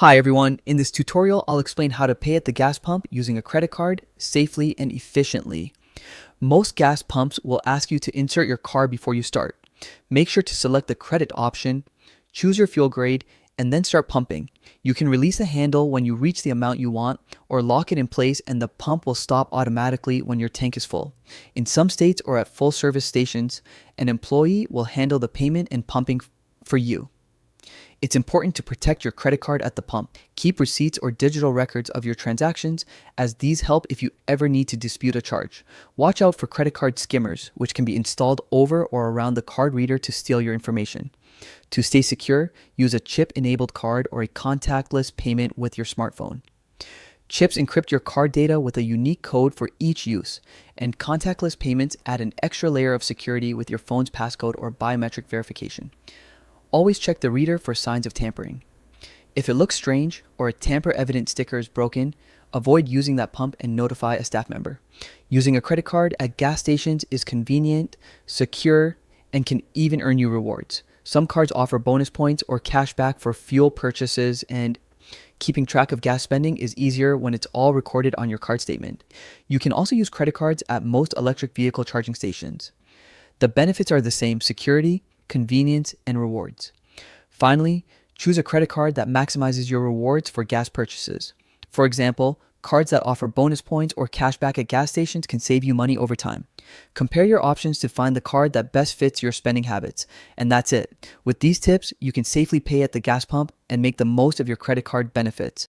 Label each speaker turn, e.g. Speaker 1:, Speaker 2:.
Speaker 1: Hi everyone, in this tutorial I'll explain how to pay at the gas pump using a credit card safely and efficiently. Most gas pumps will ask you to insert your card before you start. Make sure to select the credit option, choose your fuel grade, and then start pumping. You can release the handle when you reach the amount you want or lock it in place and the pump will stop automatically when your tank is full. In some states or at full service stations, an employee will handle the payment and pumping for you. It's important to protect your credit card at the pump. Keep receipts or digital records of your transactions, as these help if you ever need to dispute a charge. Watch out for credit card skimmers, which can be installed over or around the card reader to steal your information. To stay secure, use a chip-enabled card or a contactless payment with your smartphone. Chips encrypt your card data with a unique code for each use, and contactless payments add an extra layer of security with your phone's passcode or biometric verification. Always check the reader for signs of tampering. If it looks strange or a tamper-evident sticker is broken, avoid using that pump and notify a staff member. Using a credit card at gas stations is convenient, secure, and can even earn you rewards. Some cards offer bonus points or cash back for fuel purchases, and keeping track of gas spending is easier when it's all recorded on your card statement. You can also use credit cards at most electric vehicle charging stations. The benefits are the same: security, convenience, and rewards. Finally, choose a credit card that maximizes your rewards for gas purchases. For example, cards that offer bonus points or cash back at gas stations can save you money over time. Compare your options to find the card that best fits your spending habits. And that's it. With these tips, you can safely pay at the gas pump and make the most of your credit card benefits.